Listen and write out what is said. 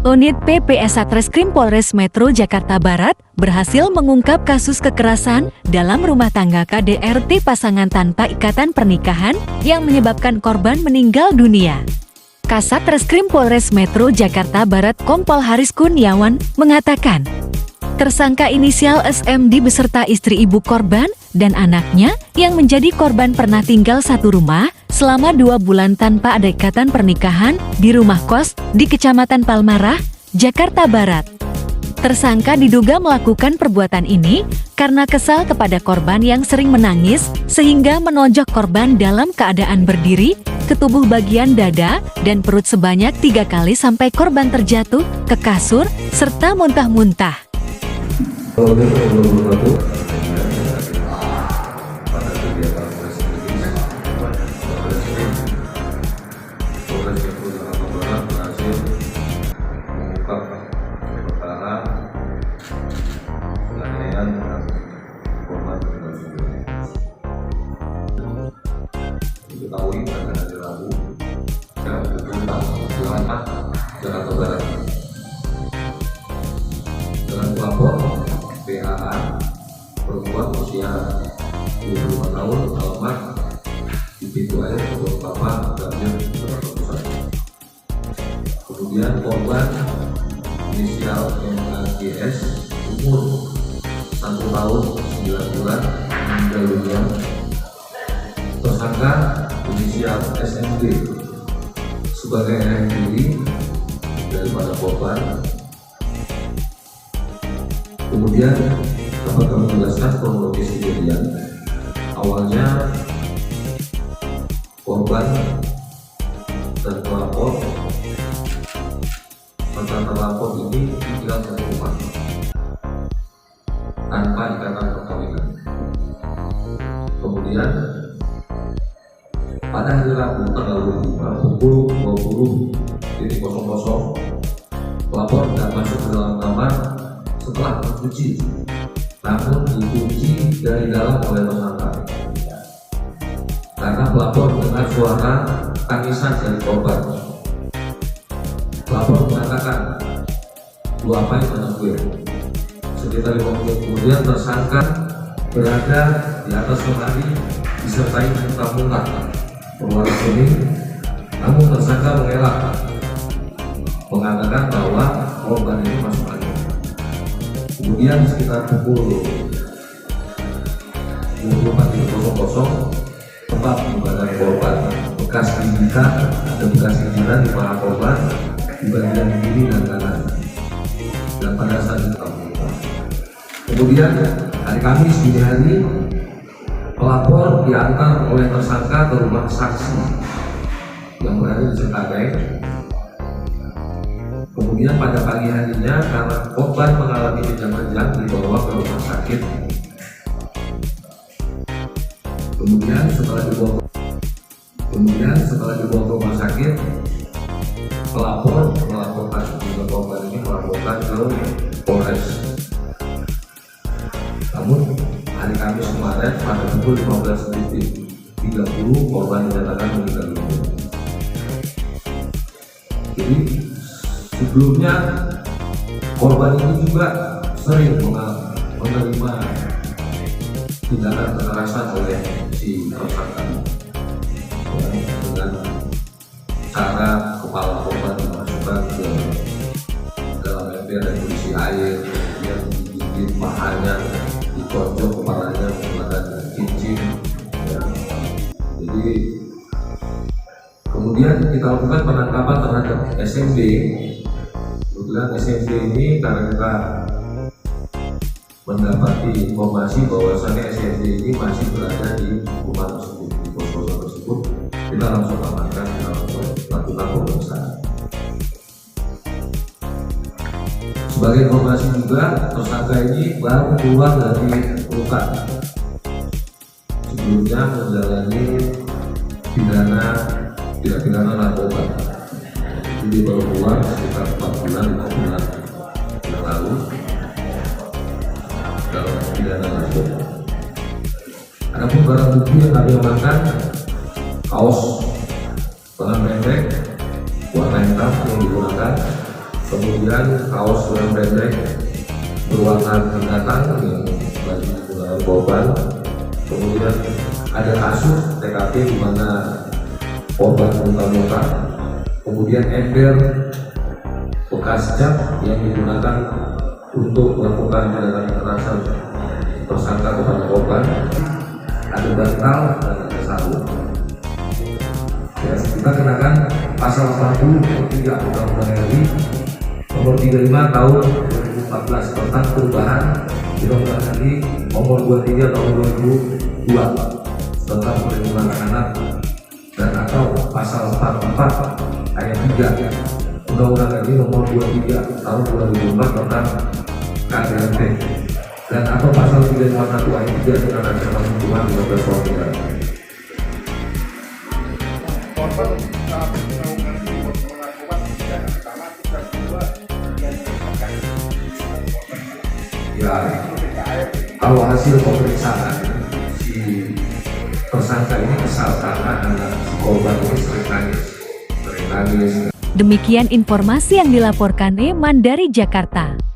Unit PPS Satreskrim Polres Metro Jakarta Barat berhasil mengungkap kasus kekerasan dalam rumah tangga KDRT pasangan tanpa ikatan pernikahan yang menyebabkan korban meninggal dunia. Kasat Reskrim Polres Metro Jakarta Barat Kompol Haris Kurniawan mengatakan, tersangka inisial SMD beserta istri ibu korban dan anaknya yang menjadi korban pernah tinggal satu rumah selama 2 bulan tanpa ada ikatan pernikahan di rumah kos di Kecamatan Palmerah, Jakarta Barat. Tersangka diduga melakukan perbuatan ini karena kesal kepada korban yang sering menangis sehingga menonjok korban dalam keadaan berdiri ke tubuh bagian dada dan perut sebanyak 3 kali sampai korban terjatuh ke kasur serta muntah-muntah. Diketahui pada hari Rabu jam 8 Jakarta Barat dengan pelapor BAA perempuan usia 25 tahun alamat di pintu air Kebun Kelapa Gambir Jakarta Pusat. Kemudian korban inisial MAGS umur 1 tahun 9 bulan meninggal dunia. Tersangka inisial SMD sebagai ayah tiri daripada korban. Kemudian dapat kami jelaskan kronologis kejadian. Awalnya korban dan pelapor mantan pelapor ini tinggal satu rumah tanpa ikatan perkawinan. Kemudian pada hari Rabu tanggal 25 pukul 20.00 pelapor tidak masuk ke dalam kamar setelah mencuci, namun dikunci dari dalam oleh tersangka karena pelapor mendengar suara tangisan dari korban. Pelapor mengatakan, "Lu apain anak gue?" Sekitar 5 menit kemudian tersangka berada di atas lemari disertai muntah-muntah berwarna kuning, namun tersangka mengelak, mengatakan bahwa korban ini masuk angin. Kemudian sekitar pukul 24.00 tempat di badan korban bekas gigitan dan bekas gigitan di paha korban di bagian kiri dan kanan, dan pada saat itu kemudian hari Kamis dini hari pelapor diantar oleh tersangka ke rumah saksi yang berada di Cengkareng. Kemudian pada pagi harinya karena korban mengalami kejang-kejang dibawa ke rumah sakit. Kemudian setelah dibawa ke rumah sakit, pelapor melaporkan korban ini melaporkan ke Polres. Namun hari Kamis kemarin pada pukul 15.30 korban dinyatakan meninggal dunia. Jadi sebelumnya korban ini juga sering menerima tindakan kekerasan oleh si tersangka dengan cara kepala korban dimasukkan ke dalam ember dan berisi air, yang digigit pahanya, ditonjok kepalanya menggunakan cincin ya. Jadi kemudian kita lakukan penangkapan terhadap SMD. Kebetulan SMD ini karena kita mendapati informasi bahwasannya SMD ini masih berada di rumah tersebut, di kos-kosan tersebut, kita langsung amankan dan lakukan pemeriksaan. Sebagai informasi juga, tersangka ini baru keluar dari rutan. Sebelumnya menjalani tidak pidana narkoba. Jadi baru keluar sekitar 4 bulan, 5 bulan yang lalu dalam pidana narkoba. Adapun barang bukti yang kami amankan, kaos lengan pendek warna hitam yang digunakan kemudian kaos lengan pendek berwarna mendatang yang lagi digunakan korban, kemudian ada kasur TKP di mana korban luka-luka, kemudian ember bekas cat yang digunakan untuk melakukan tindakan kekerasan tersangka kepada korban, ada bantal dan ada sabuk. Ya, kita kenakan pasal 43 Undang-Undang RI nomor 35 tahun 2014 tentang perubahan Undang-Undang RI nomor 23 tahun 2002 tentang perlindungan anak, dan atau pasal 44 ayat 3 Undang-Undang RI nomor 23 tahun 2004 tentang KDRT, dan atau pasal 351 ayat 3 tentang ancaman hukuman 15 tahun penjara. Korban saat melakukan pengakuan tidak pertama tidak kedua dan Ya, kalau hasil pemeriksaan si tersangka ini kesal karena si korban ini sering nangis. Demikian informasi yang dilaporkan Eman dari Jakarta.